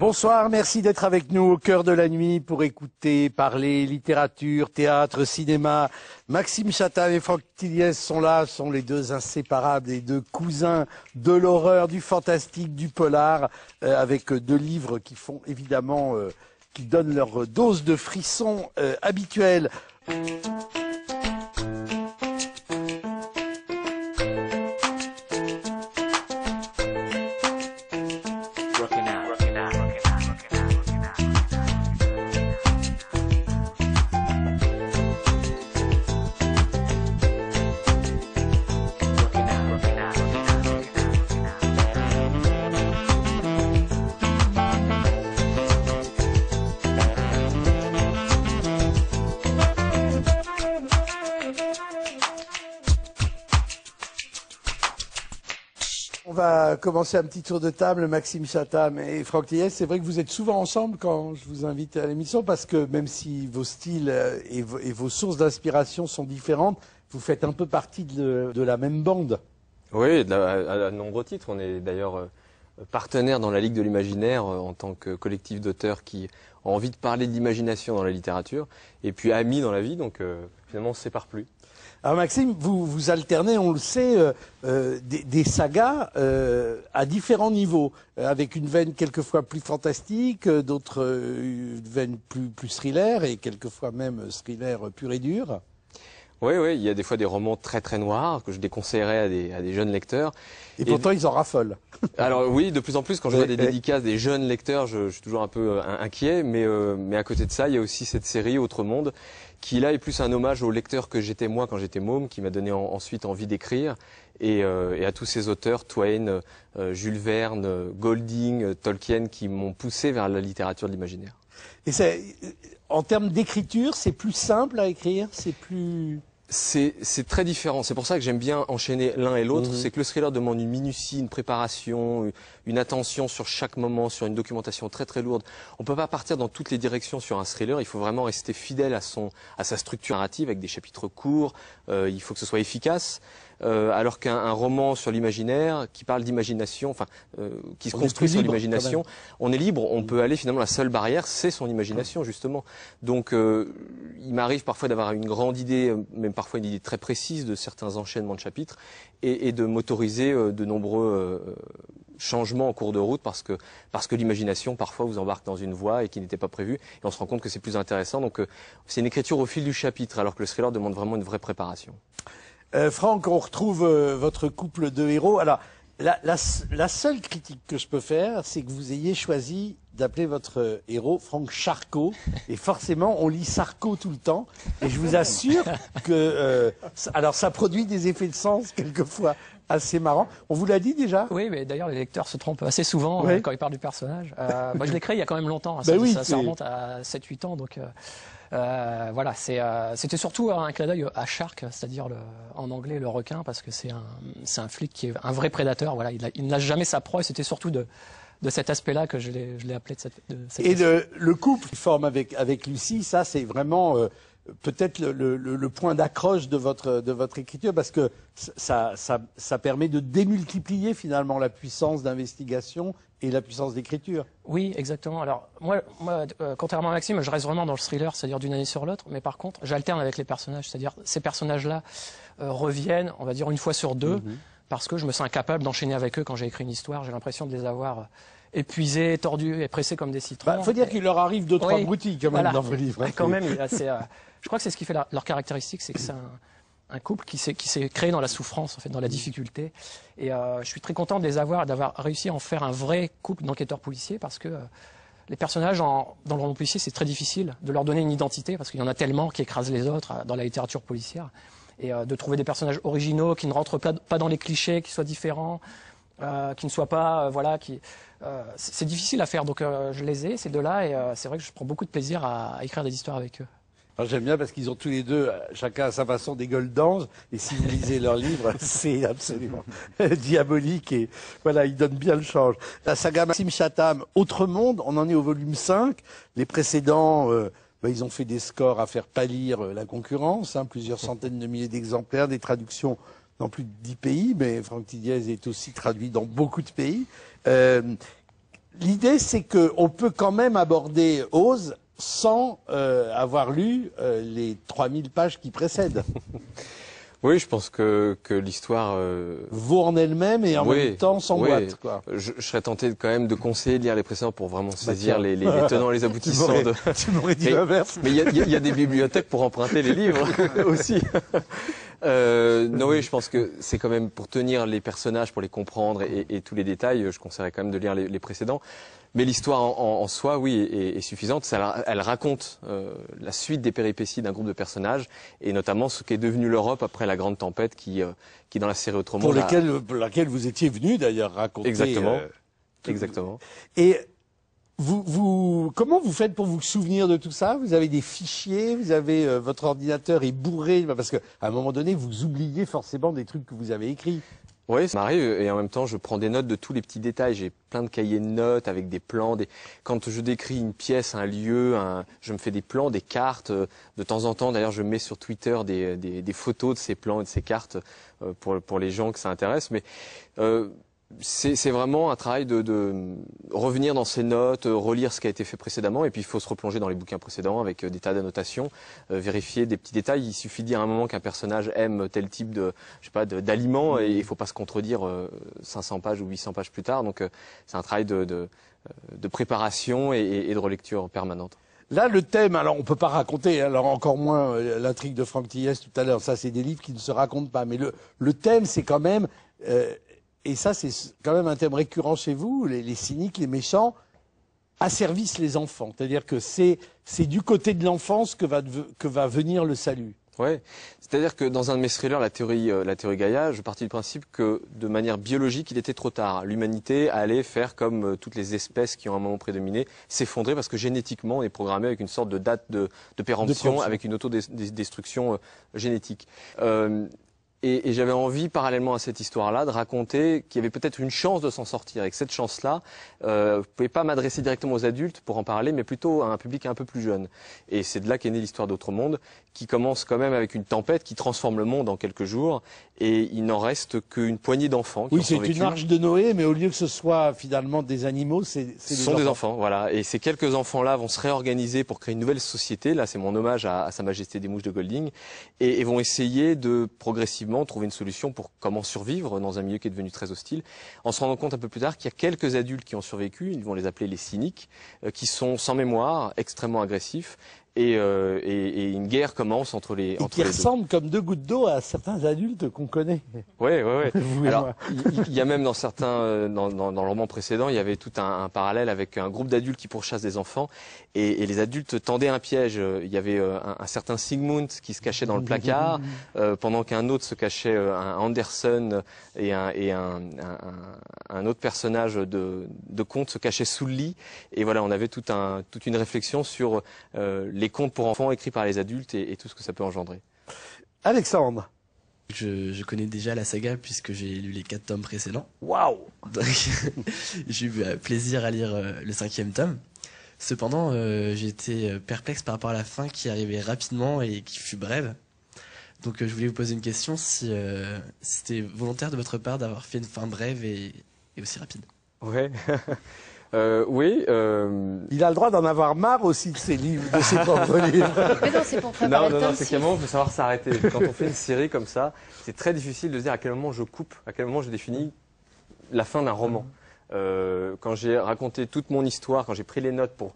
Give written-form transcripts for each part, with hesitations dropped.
Bonsoir, merci d'être avec nous au cœur de la nuit pour écouter, parler littérature, théâtre, cinéma. Maxime Chatham et Franck Tilliez sont là, sont les deux inséparables, les deux cousins de l'horreur, du fantastique, du polar, avec deux livres qui font évidemment, qui donnent leur dose de frissons habituelle. On va commencer un petit tour de table, Maxime Chatham et Franck Tilliez. C'est vrai que vous êtes souvent ensemble quand je vous invite à l'émission, parce que même si vos styles et vos sources d'inspiration sont différentes, vous faites un peu partie de la même bande. Oui, à nombreux titres. On est d'ailleurs partenaire dans la Ligue de l'Imaginaire en tant que collectif d'auteurs qui ont envie de parler de l'imagination dans la littérature, et puis amis dans la vie, donc finalement on ne se sépare plus. Alors Maxime, vous alternez, on le sait, des sagas à différents niveaux, avec une veine quelquefois plus fantastique, d'autres une veine plus thriller, et quelquefois même thriller pur et dur. Oui, il y a des fois des romans très très noirs que je déconseillerais à des jeunes lecteurs. Et pourtant ils en raffolent. Alors oui, de plus en plus, quand je vois des dédicaces des jeunes lecteurs, je suis toujours un peu inquiet, mais à côté de ça, il y a aussi cette série Autre Monde, qui là est plus un hommage aux lecteurs que j'étais moi quand j'étais môme, qui m'a donné ensuite envie d'écrire, et à tous ces auteurs, Twain, Jules Verne, Golding, Tolkien, qui m'ont poussé vers la littérature de l'imaginaire. Et en termes d'écriture, c'est plus simple à écrire, c'est plus... C'est très différent. C'est pour ça que j'aime bien enchaîner l'un et l'autre. C'est que le thriller demande une minutie, une préparation, une attention sur chaque moment, sur une documentation très très lourde. On ne peut pas partir dans toutes les directions sur un thriller. Il faut vraiment rester fidèle à sa structure narrative avec des chapitres courts. Il faut que ce soit efficace. Alors qu'un roman sur l'imaginaire qui parle d'imagination, enfin qui se construit sur l'imagination, on est libre, on peut aller finalement, la seule barrière c'est son imagination justement. Donc il m'arrive parfois d'avoir une grande idée, même parfois une idée très précise de certains enchaînements de chapitres, et de m'autoriser de nombreux changements en cours de route parce que l'imagination parfois vous embarque dans une voie et qui n'était pas prévue, et on se rend compte que c'est plus intéressant. Donc c'est une écriture au fil du chapitre, alors que le thriller demande vraiment une vraie préparation. Franck, on retrouve votre couple de héros. Alors, la seule critique que je peux faire, c'est que vous ayez choisi d'appeler votre héros Franck Charcot. Et forcément, on lit Sarko tout le temps. Et je vous assure que... alors, ça produit des effets de sens, quelquefois, assez marrants. On vous l'a dit déjà? Oui, mais d'ailleurs, les lecteurs se trompent assez souvent quand ils parlent du personnage. Moi, je l'ai créé il y a quand même longtemps. Hein. Ça remonte à 7-8 ans, donc... voilà, c'était surtout un clin d'œil à Shark, c'est-à-dire en anglais le requin, parce que c'est un flic qui est un vrai prédateur. Voilà, il ne lâche jamais sa proie, et c'était surtout de cet aspect-là que je l'ai appelé de cette Et le couple qu'il forme avec Lucie, ça c'est vraiment peut-être le point d'accroche de votre écriture, parce que ça permet de démultiplier finalement la puissance d'investigation et la puissance d'écriture. Oui, exactement. Alors moi, contrairement à Maxime, je reste vraiment dans le thriller, c'est-à-dire d'une année sur l'autre, mais par contre, j'alterne avec les personnages, c'est-à-dire ces personnages-là reviennent, on va dire, une fois sur deux, parce que je me sens incapable d'enchaîner avec eux quand j'ai écrit une histoire. J'ai l'impression de les avoir épuisés, tordus et pressés comme des citrons. Il faut dire qu'il leur arrive 2-3 broutilles quand même dans vos livres. Quand même, je crois que c'est ce qui fait leur caractéristique, c'est que c'est un couple qui s'est créé dans la souffrance, en fait, dans la difficulté. Et je suis très content de les avoir, d'avoir réussi à en faire un vrai couple d'enquêteurs policiers, parce que les personnages dans le roman policier, c'est très difficile de leur donner une identité, parce qu'il y en a tellement qui écrasent les autres dans la littérature policière. Et de trouver des personnages originaux, qui ne rentrent pas dans les clichés, qui soient différents, qui ne soient pas... c'est difficile à faire, donc je les ai, ces deux-là, et c'est vrai que je prends beaucoup de plaisir à écrire des histoires avec eux. J'aime bien parce qu'ils ont tous les deux, chacun à sa façon, des gueules d'ange. Et si vous lisez leurs livres, c'est absolument diabolique. Et voilà, ils donnent bien le change. La saga Maxime Chatham, Autre Monde, on en est au volume 5. Les précédents, ils ont fait des scores à faire pâlir la concurrence. Plusieurs centaines de milliers d'exemplaires, des traductions dans plus de 10 pays. Mais Franck Tilliez est aussi traduit dans beaucoup de pays. l'idée, c'est qu'on peut quand même aborder Oz sans avoir lu les 3000 pages qui précèdent. Oui, je pense que l'histoire vaut en elle-même et en même temps s'emboîte, quoi. Je serais tenté quand même de conseiller de lire les précédents pour vraiment saisir les tenants et les aboutissants. Tu m'aurais dit l'inverse. Mais il y a des bibliothèques pour emprunter les livres aussi. Non, oui, je pense que c'est quand même pour tenir les personnages, pour les comprendre et tous les détails, je conseillerais quand même de lire les précédents. Mais l'histoire en soi, oui, est suffisante. Elle raconte la suite des péripéties d'un groupe de personnages, et notamment ce qu'est devenu l'Europe après la grande tempête qui dans la série Autrement. Pour laquelle vous étiez venu d'ailleurs raconter. Exactement. Exactement. Et comment vous faites pour vous souvenir de tout ça? Vous avez des fichiers, vous avez votre ordinateur est bourré, parce qu'à un moment donné, vous oubliez forcément des trucs que vous avez écrits. Oui, ça m'arrive, et en même temps, je prends des notes de tous les petits détails. J'ai plein de cahiers de notes avec des plans. Quand je décris une pièce, un lieu, je me fais des plans, des cartes. De temps en temps, d'ailleurs, je mets sur Twitter des photos de ces plans et de ces cartes pour les gens que ça intéresse. Mais c'est vraiment un travail de revenir dans ses notes, relire ce qui a été fait précédemment, et puis il faut se replonger dans les bouquins précédents avec des tas d'annotations, vérifier des petits détails. Il suffit de dire à un moment qu'un personnage aime tel type d'aliment, et il faut pas se contredire 500 pages ou 800 pages plus tard. Donc c'est un travail de préparation et de relecture permanente. Là, le thème, alors on peut pas raconter, alors encore moins l'intrigue de Franck Thiès tout à l'heure, ça c'est des livres qui ne se racontent pas, mais le thème c'est quand même... et ça, c'est quand même un thème récurrent chez vous, les cyniques, les méchants, asservissent les enfants. C'est-à-dire que c'est du côté de l'enfance que va venir le salut. Ouais, c'est-à-dire que dans un de mes thrillers, la théorie Gaïa, je partis du principe que de manière biologique, il était trop tard. L'humanité allait faire comme toutes les espèces qui ont un moment prédominé, s'effondrer parce que génétiquement, on est programmé avec une sorte de date de péremption, avec une autodestruction génétique. Et j'avais envie, parallèlement à cette histoire-là, de raconter qu'il y avait peut-être une chance de s'en sortir. Et que cette chance-là, vous ne pouvez pas m'adresser directement aux adultes pour en parler, mais plutôt à un public un peu plus jeune. Et c'est de là qu'est née l'histoire d'Autre Monde, qui commence quand même avec une tempête qui transforme le monde en quelques jours. Et il n'en reste qu'une poignée d'enfants qui ont survécu. Oui, c'est une arche de Noé, mais au lieu que ce soit finalement des animaux, ce sont des enfants. Voilà. Et ces quelques enfants-là vont se réorganiser pour créer une nouvelle société. Là, c'est mon hommage à Sa Majesté des Mouches de Golding. Et vont essayer de progressivement trouver une solution pour comment survivre dans un milieu qui est devenu très hostile, en se rendant compte un peu plus tard qu'il y a quelques adultes qui ont survécu, ils vont les appeler les cyniques, qui sont sans mémoire, extrêmement agressifs, et une guerre commence entre les deux. Qui ressemblent comme deux gouttes d'eau à certains adultes qu'on connaît. Oui. Alors, il y a même dans certains, dans le roman précédent, il y avait tout un parallèle avec un groupe d'adultes qui pourchassent des enfants, et les adultes tendaient un piège. Il y avait un certain Sigmund qui se cachait dans le placard, pendant qu'un autre se cachait, un Anderson et un autre personnage de conte se cachait sous le lit. Et voilà, on avait toute une réflexion sur les contes pour enfants écrits par les adultes et tout ce que ça peut engendrer. Alexandre. Je connais déjà la saga puisque j'ai lu les 4 tomes précédents. Waouh! J'ai eu plaisir à lire le 5e tome. Cependant, j'ai été perplexe par rapport à la fin qui arrivait rapidement et qui fut brève. Donc je voulais vous poser une question, si c'était volontaire de votre part d'avoir fait une fin brève et aussi rapide. Ouais. Oui. Il a le droit d'en avoir marre aussi de ses livres, de ses propres livres. Mais non, c'est pour préparer le tome 6. Non, c'est qu'à un moment, il faut savoir s'arrêter. Quand on fait une série comme ça, c'est très difficile de se dire à quel moment je coupe, à quel moment je définis la fin d'un roman. Quand j'ai raconté toute mon histoire, quand j'ai pris les notes pour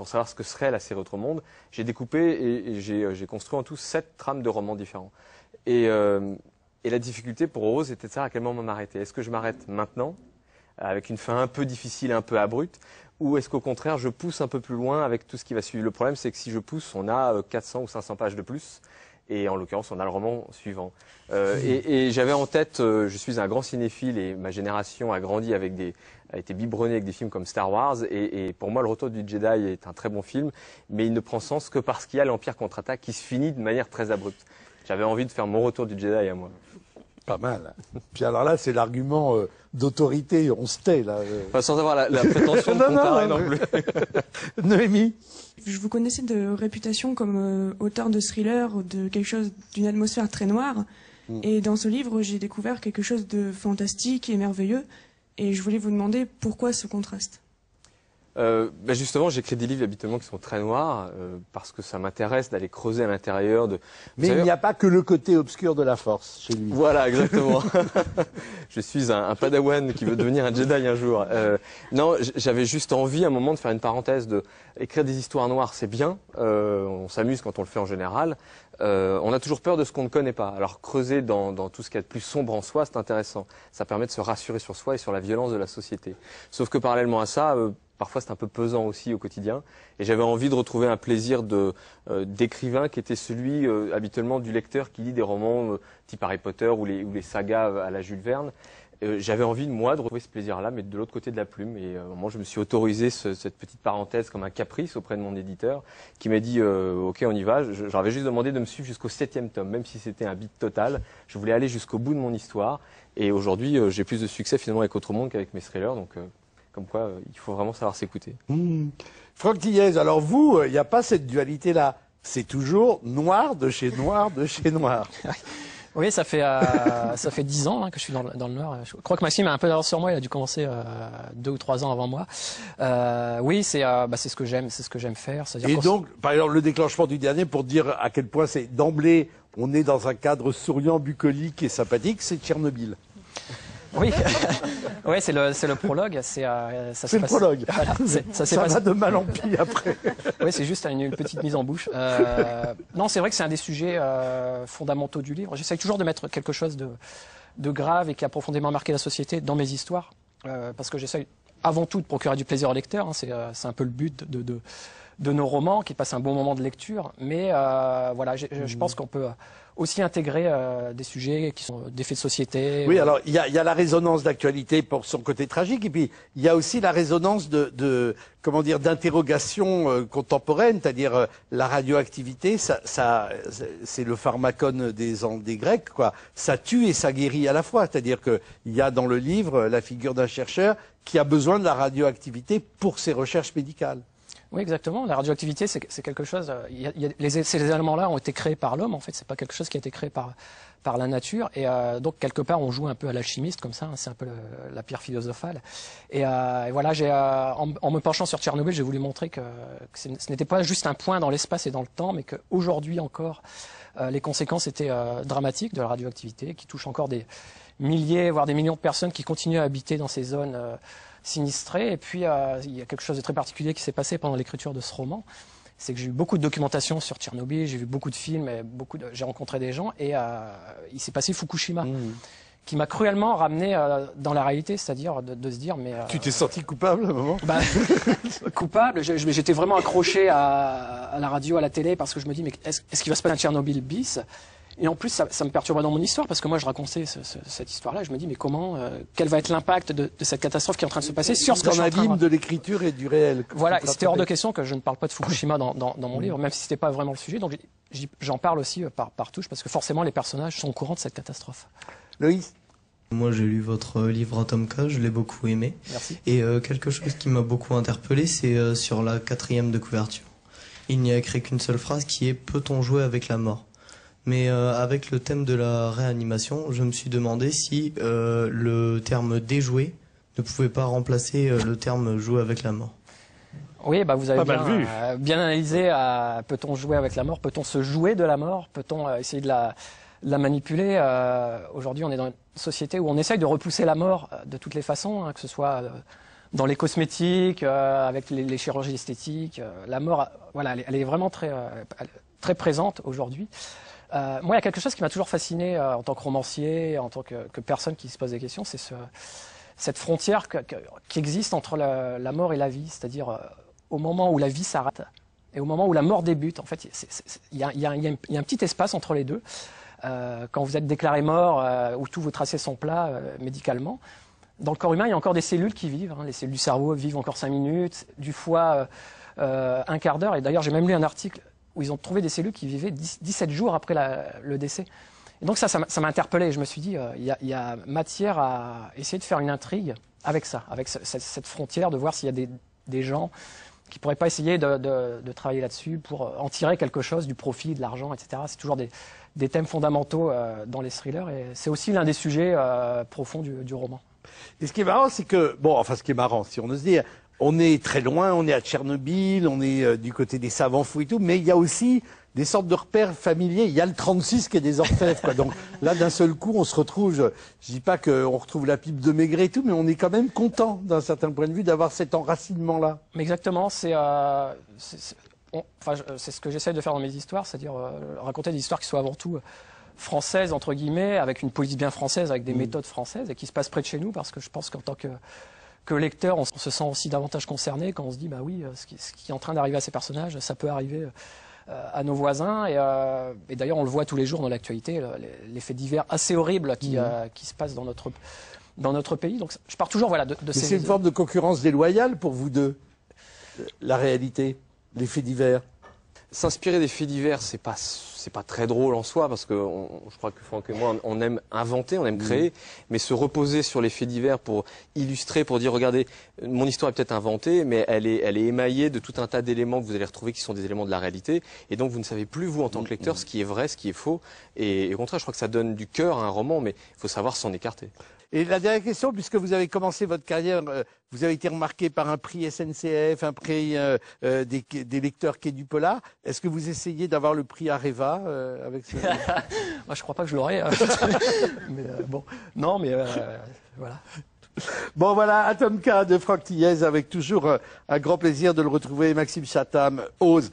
savoir ce que serait la série Autre Monde, j'ai découpé et j'ai construit en tout 7 trames de romans différents. Et la difficulté pour Rose était de savoir à quel moment m'arrêter. Est-ce que je m'arrête maintenant, avec une fin un peu difficile, un peu abrupte, ou est-ce qu'au contraire je pousse un peu plus loin avec tout ce qui va suivre? Le problème, c'est que si je pousse, on a 400 ou 500 pages de plus, et en l'occurrence on a le roman suivant. Et j'avais en tête, je suis un grand cinéphile et ma génération a grandi a été biberonnée avec des films comme Star Wars, et pour moi le Retour du Jedi est un très bon film, mais il ne prend sens que parce qu'il y a l'Empire contre-attaque qui se finit de manière très abrupte. J'avais envie de faire mon Retour du Jedi à moi. Pas mal. Puis alors là, c'est l'argument d'autorité, on se tait là. Enfin, sans avoir la prétention de comparer non plus. Noémie. Je vous connaissais de réputation comme auteur de thriller, de quelque chose d'une atmosphère très noire. Et dans ce livre, j'ai découvert quelque chose de fantastique et merveilleux. Et je voulais vous demander pourquoi ce contraste. Justement, j'écris des livres habituellement qui sont très noirs parce que ça m'intéresse d'aller creuser à l'intérieur. Mais il n'y a pas que le côté obscur de la force chez lui. Voilà, exactement. Je suis un padawan qui veut devenir un Jedi un jour. Non, j'avais juste envie à un moment de faire une parenthèse, de écrire des histoires noires, c'est bien. On s'amuse quand on le fait en général. On a toujours peur de ce qu'on ne connaît pas. Alors creuser dans tout ce qu'il y a de plus sombre en soi, c'est intéressant. Ça permet de se rassurer sur soi et sur la violence de la société. Sauf que parallèlement à ça, parfois c'est un peu pesant aussi au quotidien. Et j'avais envie de retrouver un plaisir d'écrivain qui était celui habituellement du lecteur qui lit des romans type Harry Potter ou les sagas à la Jules Verne. J'avais envie, moi, de retrouver ce plaisir-là, mais de l'autre côté de la plume. Et moi, je me suis autorisé cette petite parenthèse comme un caprice auprès de mon éditeur, qui m'a dit OK, on y va. J'avais juste demandé de me suivre jusqu'au 7e tome, même si c'était un beat total. Je voulais aller jusqu'au bout de mon histoire. Et aujourd'hui, j'ai plus de succès finalement avec Autre Monde qu'avec mes thrillers. Donc, comme quoi, il faut vraiment savoir s'écouter. Franck Thiès, alors vous, il n'y a pas cette dualité-là. C'est toujours noir de chez noir de chez noir. Oui, ça fait 10 ans que je suis dans le noir. Je crois que Maxime a un peu d'avance sur moi. Il a dû commencer 2 ou 3 ans avant moi. Oui, c'est ce que j'aime, faire. Et donc, par exemple, le déclenchement du dernier, pour dire à quel point c'est d'emblée, on est dans un cadre souriant, bucolique et sympathique, c'est Tchernobyl. Oui, ouais, c'est le prologue. C'est le prologue. Voilà, ça va de mal en pis après. Oui, c'est juste une petite mise en bouche. Non, c'est vrai que c'est un des sujets fondamentaux du livre. J'essaye toujours de mettre quelque chose de grave et qui a profondément marqué la société dans mes histoires, parce que j'essaye avant tout de procurer du plaisir au lecteur. Hein, c'est un peu le but de nos romans, qui passent un bon moment de lecture. Mais voilà, je pense qu'on peut aussi intégrer des sujets qui sont des faits de société. Oui, alors il y a la résonance d'actualité pour son côté tragique, et puis il y a aussi la résonance comment dire, d'interrogation contemporaine, c'est-à-dire la radioactivité. C'est le pharmacone des Grecs, quoi. Ça tue et ça guérit à la fois. C'est-à-dire que il y a dans le livre la figure d'un chercheur qui a besoin de la radioactivité pour ses recherches médicales. Oui, exactement. La radioactivité, c'est quelque chose. Ces éléments-là ont été créés par l'homme. En fait, c'est pas quelque chose qui a été créé par la nature. Et donc quelque part, on joue un peu à l'alchimiste comme ça. Hein, c'est un peu la pierre philosophale. Et voilà, en me penchant sur Tchernobyl, j'ai voulu montrer que ce n'était pas juste un point dans l'espace et dans le temps, mais qu'aujourd'hui encore, les conséquences étaient dramatiques de la radioactivité, qui touchent encore des milliers, voire des millions de personnes qui continuent à habiter dans ces zones sinistré. Et puis, il y a quelque chose de très particulier qui s'est passé pendant l'écriture de ce roman. C'est que j'ai eu beaucoup de documentation sur Tchernobyl, j'ai vu beaucoup de films, et j'ai rencontré des gens, et il s'est passé Fukushima, qui m'a cruellement ramené dans la réalité, c'est-à-dire de se dire, mais... Tu t'es senti coupable à un moment? Coupable, j'étais vraiment accroché à la radio, à la télé, parce que je me dis, mais est-ce qu'il va se passer un Tchernobyl bis? Et en plus, ça me perturbait dans mon histoire, parce que moi, je racontais cette histoire-là. Je me dis, mais comment, quel va être l'impact de cette catastrophe qui est en train de se passer sur ce que je suis en train de... de l'écriture et du réel. Voilà, c'était hors de question que je ne parle pas de Fukushima dans mon livre, même si c'était pas vraiment le sujet. Donc, j'en parle aussi par touche, parce que forcément, les personnages sont au courant de cette catastrophe. Loïs? Moi, j'ai lu votre livre Atomka, je l'ai beaucoup aimé. Merci. Et quelque chose qui m'a beaucoup interpellé, c'est sur la 4e de couverture. Il n'y a écrit qu'une seule phrase qui est « Peut-on jouer avec la mort ?» Mais avec le thème de la réanimation, je me suis demandé si le terme déjouer ne pouvait pas remplacer le terme jouer avec la mort. Oui, vous avez bien analysé. Peut-on jouer avec la mort? Peut-on se jouer de la mort? Peut-on essayer de la manipuler? Aujourd'hui, on est dans une société où on essaye de repousser la mort de toutes les façons, hein, que ce soit dans les cosmétiques, avec les chirurgies esthétiques. La mort, voilà, elle est vraiment très présente aujourd'hui. Moi, il y a quelque chose qui m'a toujours fasciné en tant que romancier, en tant que personne qui se pose des questions, c'est cette frontière qui existe entre la mort et la vie, c'est-à-dire au moment où la vie s'arrête et au moment où la mort débute. En fait, il y a un petit espace entre les deux. Quand vous êtes déclaré mort, où tous vos tracés sont plats médicalement, dans le corps humain, il y a encore des cellules qui vivent. Hein. Les cellules du cerveau vivent encore 5 minutes, du foie un quart d'heure. Et d'ailleurs, j'ai même lu un article où ils ont trouvé des cellules qui vivaient 17 jours après le décès. Et donc ça m'a interpellé. Je me suis dit, il y a matière à essayer de faire une intrigue avec ça, avec cette frontière, de voir s'il y a des gens qui pourraient pas essayer de travailler là-dessus pour en tirer quelque chose, du profit, de l'argent, etc. C'est toujours des thèmes fondamentaux dans les thrillers, et c'est aussi l'un des sujets profonds du roman. Et ce qui est marrant, c'est que, ce qui est marrant, si on ose dire, On est très loin, on est à Tchernobyl, on est du côté des savants fous et tout, mais il y a aussi des sortes de repères familiers. Il y a le 36 qui est des orfèvres, quoi. Donc là, d'un seul coup, on se retrouve, je dis pas qu'on retrouve la pipe de Maigret et tout, mais on est quand même content, d'un certain point de vue, d'avoir cet enracinement-là. Mais exactement, c'est ce que j'essaie de faire dans mes histoires, c'est-à-dire raconter des histoires qui soient avant tout françaises, entre guillemets, avec une politique bien française, avec des méthodes françaises, et qui se passent près de chez nous, parce que je pense qu'en tant que lecteur, on se sent aussi davantage concerné quand on se dit, bah oui, ce qui est en train d'arriver à ces personnages, ça peut arriver à nos voisins. Et d'ailleurs, on le voit tous les jours dans l'actualité, les faits divers assez horribles qui se passent dans notre pays. Donc je pars toujours voilà, de ces... C'est une forme de concurrence déloyale pour vous deux, la réalité, les faits divers. S'inspirer des faits divers, c'est pas très drôle en soi, parce que je crois que Franck et moi, on aime inventer, on aime créer, mais se reposer sur les faits divers pour illustrer, pour dire, regardez, mon histoire est peut-être inventée, mais elle est émaillée de tout un tas d'éléments que vous allez retrouver qui sont des éléments de la réalité, et donc vous ne savez plus, vous, en tant que lecteur, ce qui est vrai, ce qui est faux, et au contraire, je crois que ça donne du cœur à un roman, mais il faut savoir s'en écarter. Et la dernière question, puisque vous avez commencé votre carrière, vous avez été remarqué par un prix SNCF, un prix des lecteurs Quai du Polar. Est-ce que vous essayez d'avoir le prix Areva avec ce... Moi, je crois pas que je l'aurai. Mais bon, non, mais voilà. Bon, voilà, Atomka de Franck Thiès, avec toujours un grand plaisir de le retrouver. Maxime Chatham, Ose.